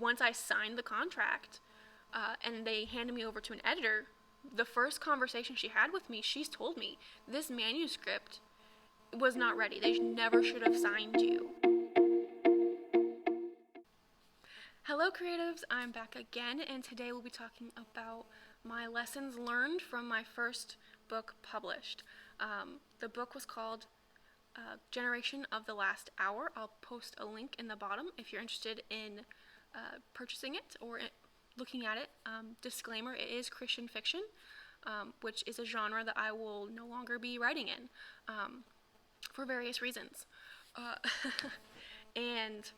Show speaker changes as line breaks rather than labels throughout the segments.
once I signed the contract and they handed me over to an editor, the first conversation she had with me, she's told me, this manuscript was not ready. They never should have signed you. Hello creatives, I'm back again, and today we'll be talking about my lessons learned from my first book published. The book was called Generation of the Last Hour. I'll post a link in the bottom if you're interested in purchasing it or looking at it. Disclaimer, it is Christian fiction, which is a genre that I will no longer be writing in for various reasons. And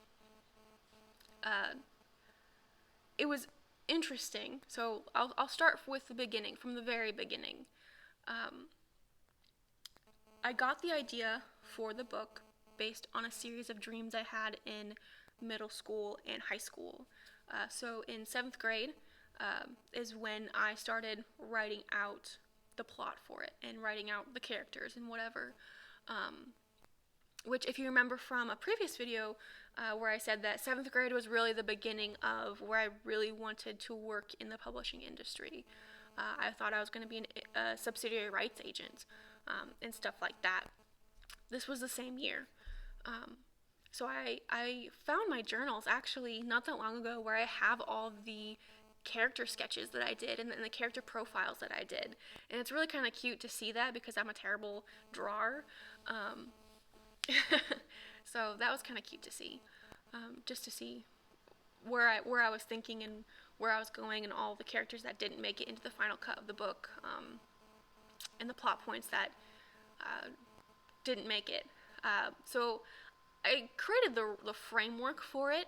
it was interesting. So I'll start with the beginning, from the very beginning. I got the idea for the book based on a series of dreams I had in middle school and high school. So in 7th grade is when I started writing out the plot for it and writing out the characters and whatever. Which, if you remember from a previous video where I said that 7th grade was really the beginning of where I really wanted to work in the publishing industry. I thought I was going to be a subsidiary rights agent and stuff like that. This was the same year. So I found my journals actually not that long ago where I have all the character sketches that I did and the character profiles that I did. And it's really kind of cute to see that because I'm a terrible drawer. So that was kind of cute to see, just to see where I was thinking and where I was going and all the characters that didn't make it into the final cut of the book, and the plot points that didn't make it. So I created the framework for it,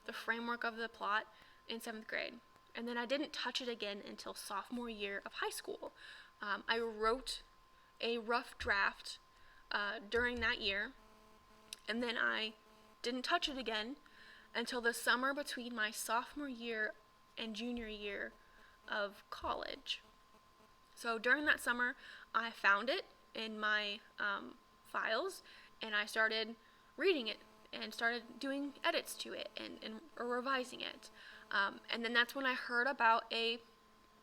the framework of the plot in 7th grade, and then I didn't touch it again until sophomore year of high school. I wrote a rough draft during that year, and then I didn't touch it again until the summer between my sophomore year and junior year of college. So during that summer, I found it in my files, and I started reading it and started doing edits to it and revising it. And then that's when I heard about a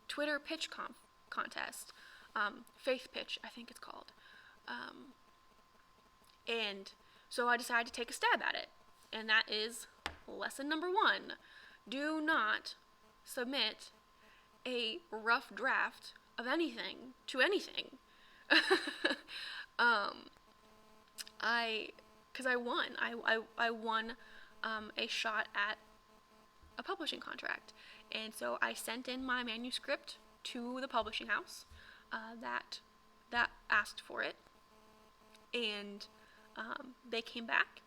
Twitter pitch contest, Faith Pitch, I think it's called. And so I decided to take a stab at it. And that is lesson number 1. Do not submit a rough draft of anything to anything. Because I won. I won a shot at a publishing contract. And so I sent in my manuscript to the publishing house that asked for it. And they came back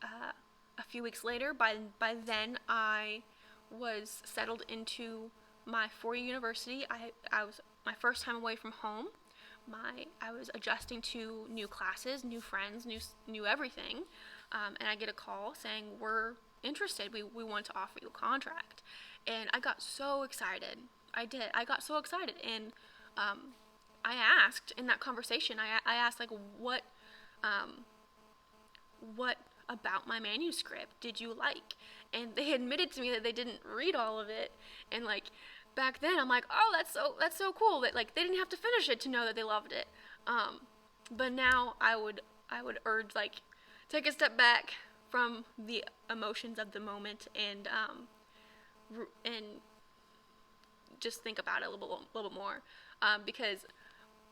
a few weeks later. By then, I was settled into my 4-year university. I was my first time away from home. I was adjusting to new classes, new friends, new everything. And I get a call saying, we're interested. We want to offer you a contract. And I got so excited. I did. I got so excited. And I asked in that conversation, I asked, like, what about my manuscript did you like? And they admitted to me that they didn't read all of it. And, like, back then I'm like, oh, that's so cool that, like, they didn't have to finish it to know that they loved it. But now I would urge, like, take a step back from the emotions of the moment and just think about it a little bit more, because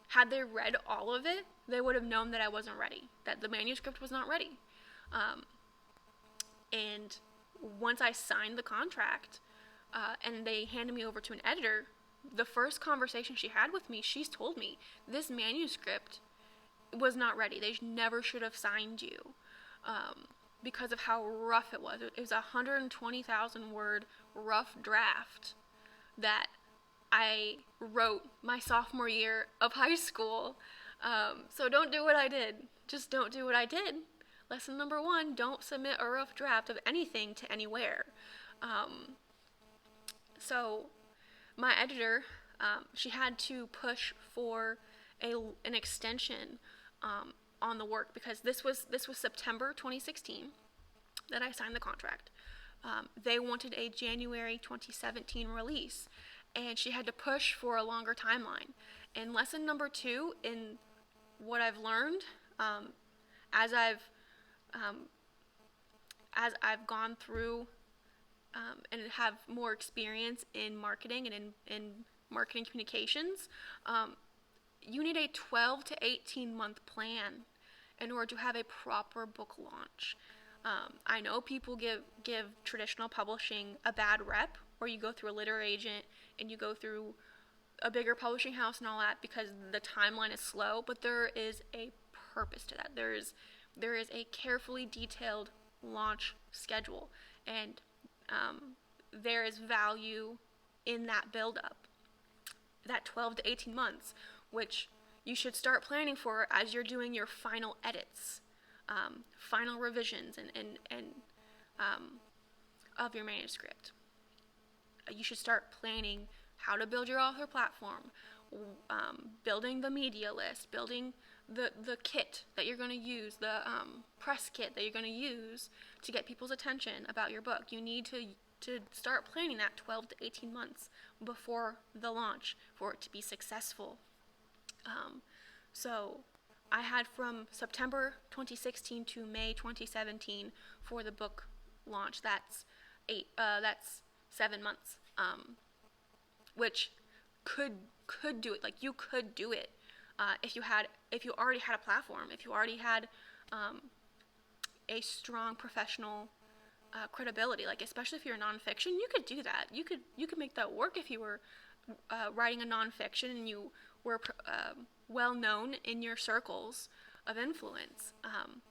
had they read all of it, they would have known that I wasn't ready, that the manuscript was not ready. And once I signed the contract and they handed me over to an editor, the first conversation she had with me, she's told me, this manuscript was not ready. They never should have signed you because of how rough it was. It was a 120,000 word rough draft that I wrote my sophomore year of high school. So don't do what I did. Just don't do what I did. Lesson number 1, don't submit a rough draft of anything to anywhere. So my editor, she had to push for an extension on the work, because this was September 2016 that I signed the contract. They wanted a January 2017 release, and she had to push for a longer timeline. And lesson number two, in what I've learned, as I've um, as I've gone through and have more experience in marketing and in marketing communications, you need a 12 to 18 month plan in order to have a proper book launch. I know people give traditional publishing a bad rep, where you go through a literary agent and you go through a bigger publishing house and all that because the timeline is slow, but there is a purpose to that. There is a carefully detailed launch schedule, and there is value in that build-up, that 12 to 18 months, which you should start planning for as you're doing your final edits, final revisions, and of your manuscript. You should start planning how to build your author platform, building the media list, building the kit that you're going to use, the press kit that you're going to use to get people's attention about your book. You need to start planning that 12 to 18 months before the launch for it to be successful. So I had from September 2016 to May 2017 for the book launch. That's 7 months, which could do it. Like, you could do it if you already had a platform, if you already had a strong professional credibility. Like, especially if you're nonfiction, you could do that. You could make that work if you were writing a nonfiction and you were well known in your circles of influence.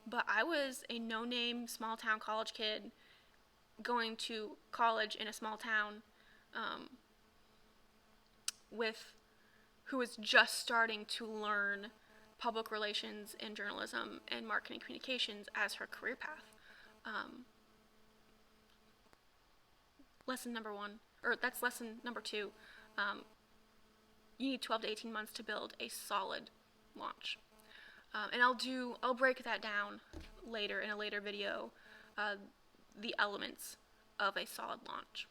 But I was a no-name small town college kid going to college in a small town who was just starting to learn public relations and journalism and marketing communications as her career path. Lesson number one, or that's lesson number two. You need 12 to 18 months to build a solid launch. And I'll break that down later in a later video, the elements of a solid launch.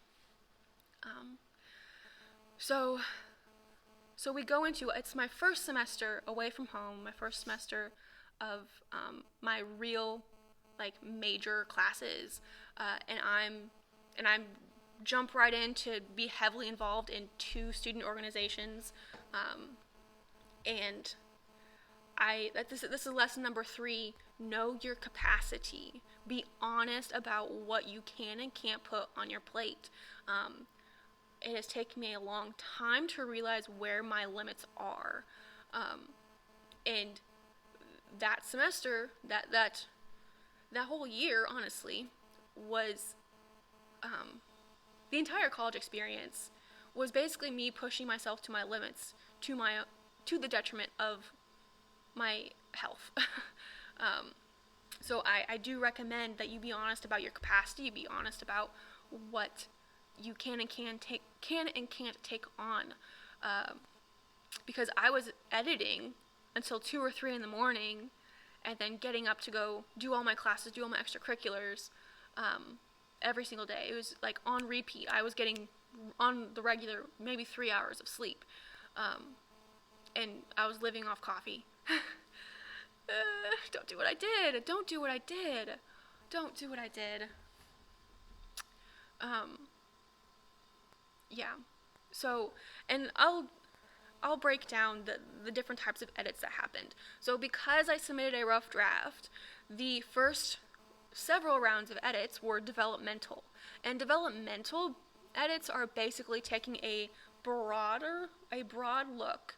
So we go into, it's my first semester away from home, my first semester of my real, like, major classes, and I'm jump right in to be heavily involved in 2 student organizations, and this is lesson number 3. Know your capacity. Be honest about what you can and can't put on your plate. It has taken me a long time to realize where my limits are, and that semester, that whole year, honestly, was the entire college experience was basically me pushing myself to my limits, to the detriment of my health. So I do recommend that you be honest about your capacity. You be honest about what you can and can't take on. Because I was editing until 2 or 3 in the morning, and then getting up to go do all my classes, do all my extracurriculars, every single day. It was like on repeat. I was getting on the regular maybe 3 hours of sleep, and I was living off coffee. Don't do what I did. Don't do what I did. Don't do what I did. Yeah. So, and I'll break down the different types of edits that happened. So because I submitted a rough draft, the first several rounds of edits were developmental. And developmental edits are basically taking a broad look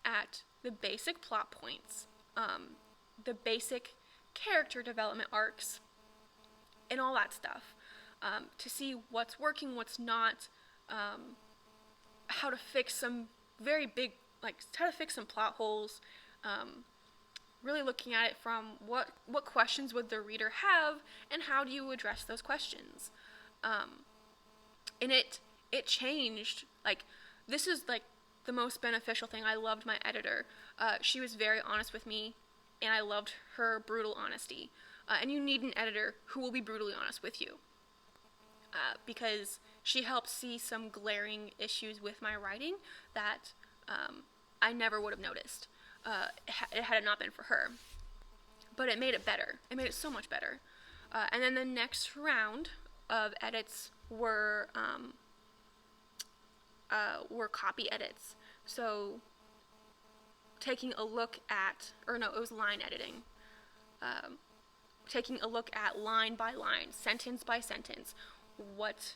at the basic plot points, the basic character development arcs, and all that stuff, to see what's working, what's not, how to fix some very big, how to fix some plot holes, really looking at it from what questions would the reader have, and how do you address those questions. And it changed. This is the most beneficial thing. I loved my editor. She was very honest with me, and I loved her brutal honesty. And you need an editor who will be brutally honest with you. because she helped see some glaring issues with my writing that I never would have noticed had it not been for her. But it made it better. It made it so much better. And then the next round of edits were copy edits. So taking a look at, or no, it was line editing. Taking a look at line by line, sentence by sentence, what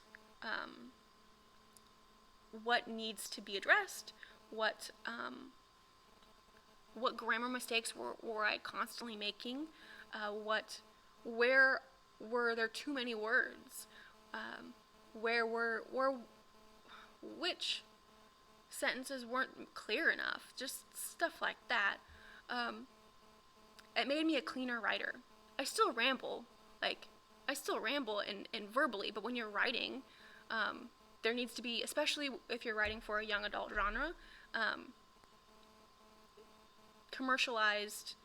needs to be addressed, what grammar mistakes were I constantly making, where were there too many words, which sentences weren't clear enough, just stuff like that. It made me a cleaner writer. I still ramble in verbally, but when you're writing, there needs to be, especially if you're writing for a young adult genre, commercialized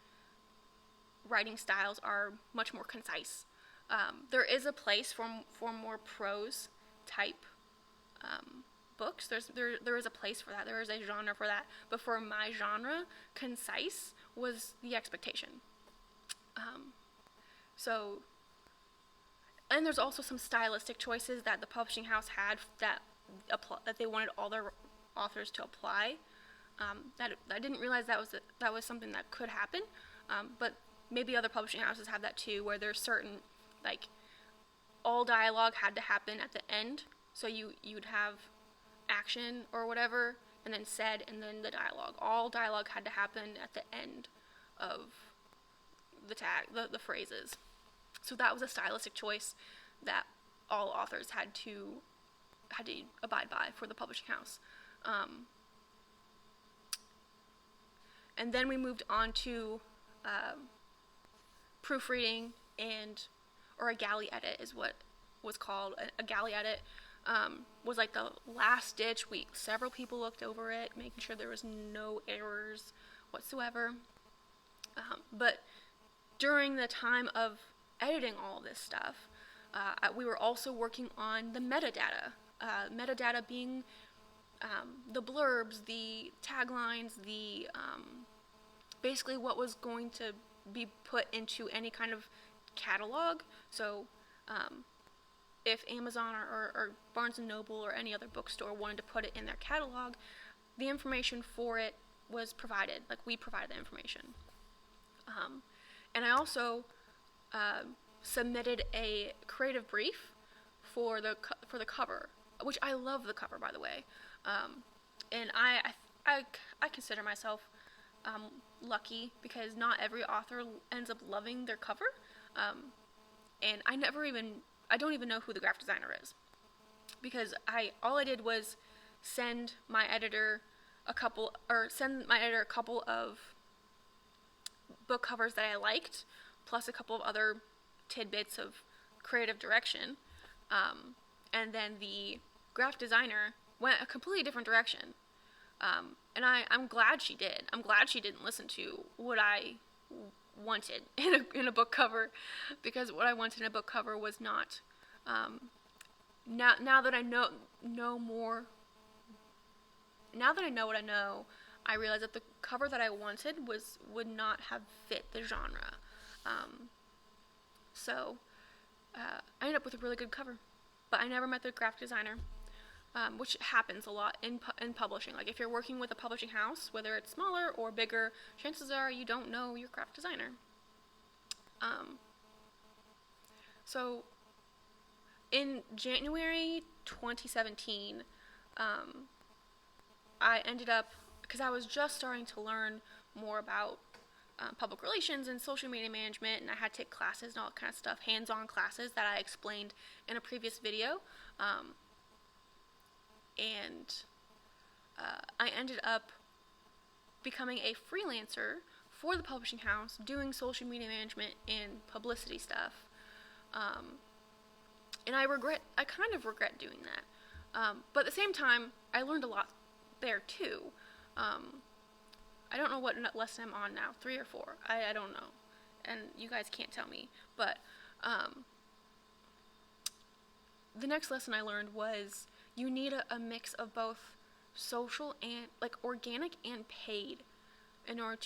writing styles are much more concise. There is a place for more prose type books. There is a place for that. There is a genre for that. But for my genre, concise was the expectation. And there's also some stylistic choices that the publishing house had that they wanted all their authors to apply. That I didn't realize that was something that could happen, but maybe other publishing houses have that too, where there's certain, like, all dialogue had to happen at the end, so you'd have action or whatever, and then said, and then the dialogue. All dialogue had to happen at the end of the phrases. So that was a stylistic choice that all authors had to abide by for the publishing house. And then we moved on to proofreading, or a galley edit is what was called. A galley edit was like the last ditch. Several people looked over it, making sure there was no errors whatsoever. But during the time of editing all this stuff, we were also working on the metadata. Metadata being the blurbs, the taglines, basically what was going to be put into any kind of catalog. So if Amazon or Barnes & Noble or any other bookstore wanted to put it in their catalog, the information for it was provided. Like, we provided the information. And I also submitted a creative brief for the cover, which I love the cover, by the way. And I consider myself lucky, because not every author ends up loving their cover. And I don't even know who the graphic designer is, because all I did was send my editor a couple of book covers that I liked, plus a couple of other tidbits of creative direction. And then the graphic designer went a completely different direction. And I'm glad she did. I'm glad she didn't listen to what I wanted in a book cover, because what I wanted in a book cover was not. Now that I know more, now that I know what I know, I realized that the cover that I wanted would not have fit the genre. So I ended up with a really good cover, but I never met the graphic designer, which happens a lot in publishing. Like, if you're working with a publishing house, whether it's smaller or bigger, chances are you don't know your graphic designer. So in January 2017, I ended up, because I was just starting to learn more about public relations and social media management, and I had to take classes and all that kind of stuff, hands-on classes that I explained in a previous video. I ended up becoming a freelancer for the publishing house, doing social media management and publicity stuff. And I kind of regret doing that. But at the same time, I learned a lot there too. I don't know what lesson I'm on now, 3 or 4. I don't know. And you guys can't tell me. But the next lesson I learned was you need a mix of both social and like organic and paid in order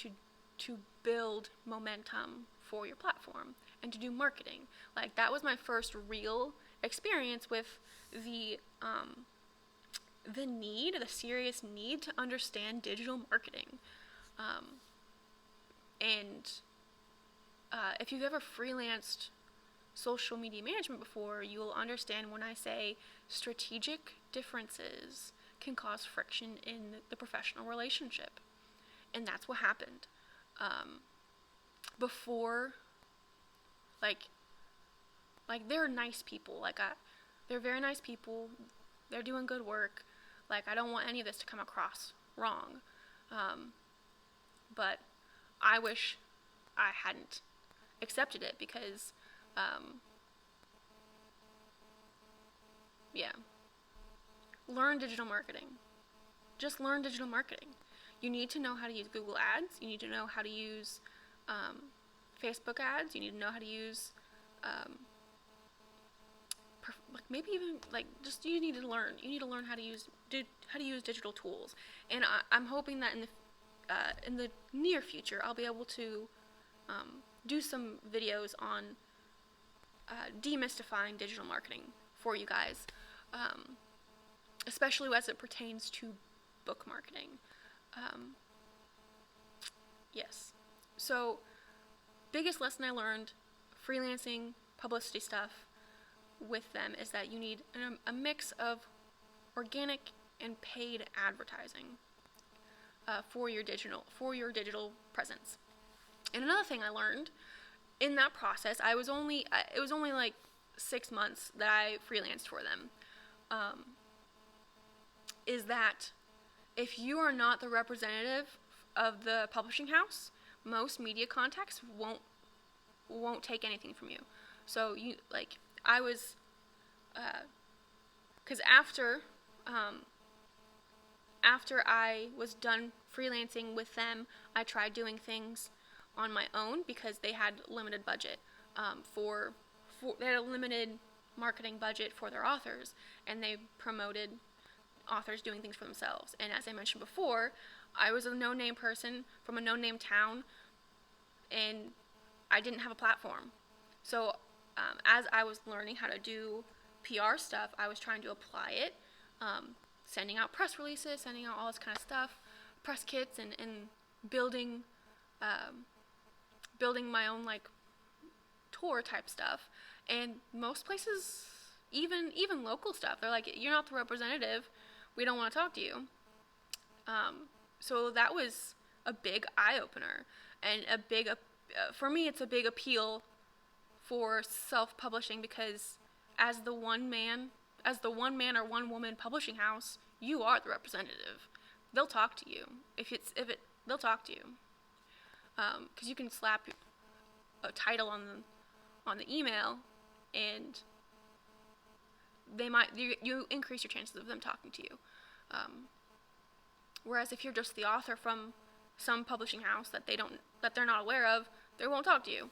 to build momentum for your platform and to do marketing. Like that was my first real experience with the serious need to understand digital marketing. And if you've ever freelanced social media management before, you will understand when I say strategic differences can cause friction in the professional relationship. And that's what happened. Before, like they're nice people. They're very nice people. They're doing good work. Like, I don't want any of this to come across wrong. But I wish I hadn't accepted it because, yeah. Learn digital marketing. Just learn digital marketing. You need to know how to use Google Ads. You need to know how to use Facebook ads. You need to know how to use, maybe even just you need to learn. You need to learn how to use digital tools. And I'm hoping that in the near future, I'll be able to do some videos on demystifying digital marketing for you guys, especially as it pertains to book marketing. Yes. So, biggest lesson I learned freelancing publicity stuff with them is that you need a mix of organic and paid advertising for your digital presence. And another thing I learned in that process, it was only like 6 months that I freelanced for them, is that if you are not the representative of the publishing house, most media contacts won't take anything from you. So I was, because after I was done freelancing with them, I tried doing things on my own because they had limited budget they had a limited marketing budget for their authors, and they promoted authors doing things for themselves. And as I mentioned before, I was a no-name person from a no-name town, and I didn't have a platform. So as I was learning how to do PR stuff, I was trying to apply it, sending out press releases, sending out all this kind of stuff, press kits, and building my own tour type stuff. And most places, even local stuff, they're like, you're not the representative, we don't want to talk to you. So that was a big eye-opener, and for me, it's a big appeal for self-publishing, because as the one man or one woman publishing house, you are the representative. They'll talk to you they'll talk to you, because you can slap a title on the email, and you increase your chances of them talking to you. Whereas if you're just the author from some publishing house that they're not aware of, they won't talk to you.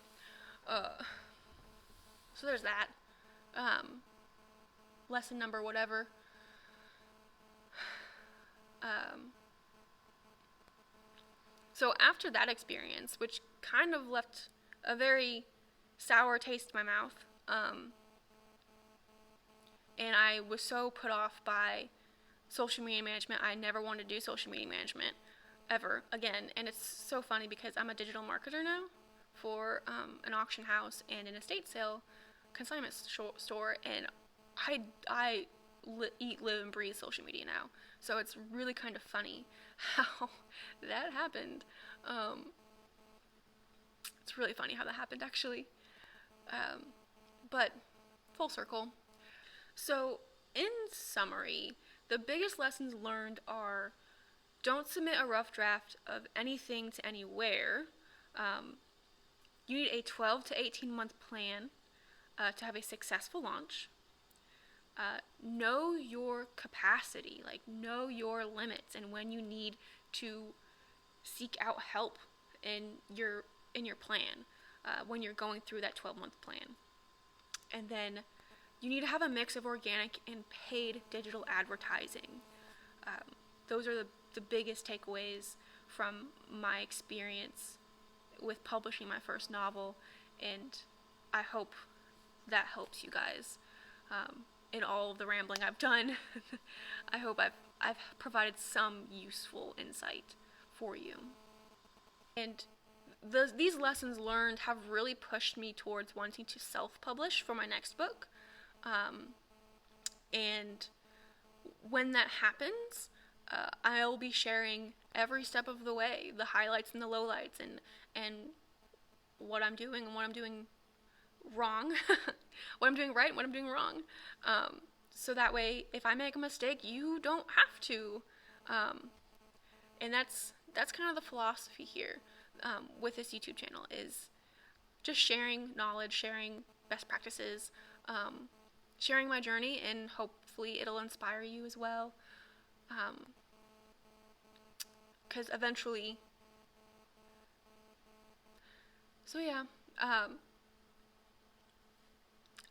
So there's that. Lesson number whatever. So after that experience, which kind of left a very sour taste in my mouth, and I was so put off by social media management, I never wanted to do social media management ever again. And it's so funny because I'm a digital marketer now for an auction house and an estate sale consignment store, and I eat, live, and breathe social media now. So it's really kind of funny how that happened. It's really funny how that happened, actually. But full circle. So in summary, the biggest lessons learned are: don't submit a rough draft of anything to anywhere. You need a 12 to 18 month plan to have a successful launch. Know your capacity, know your limits, and when you need to seek out help in your plan when you're going through that 12-month plan. And then you need to have a mix of organic and paid digital advertising. Those are the biggest takeaways from my experience with publishing my first novel, and I hope that helps you guys. In all of the rambling I've done, I hope I've provided some useful insight for you. And these lessons learned have really pushed me towards wanting to self-publish for my next book. And when that happens, I'll be sharing every step of the way, the highlights and the lowlights, and what I'm doing and what I'm doing wrong, what I'm doing right and what I'm doing wrong. So that way, if I make a mistake, you don't have to. And that's kind of the philosophy here with this YouTube channel, is just sharing knowledge, sharing best practices, sharing my journey, and hopefully it'll inspire you as well. Because eventually, so yeah,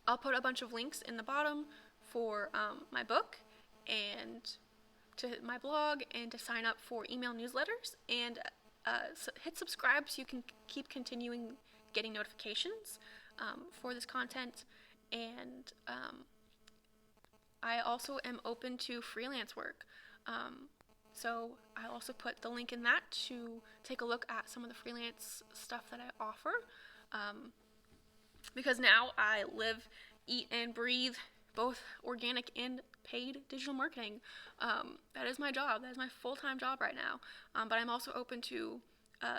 I'll put a bunch of links in the bottom for my book and to my blog and to sign up for email newsletters, and hit subscribe so you can keep continuing getting notifications for this content. And I also am open to freelance work. So I also put the link in that to take a look at some of the freelance stuff that I offer. Because now I live, eat, and breathe both organic and paid digital marketing. That is my job. That is my full-time job right now. But I'm also open to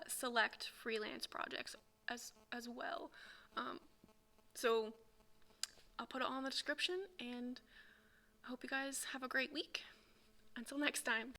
select freelance projects as well. So I'll put it all in the description, and I hope you guys have a great week. Until next time.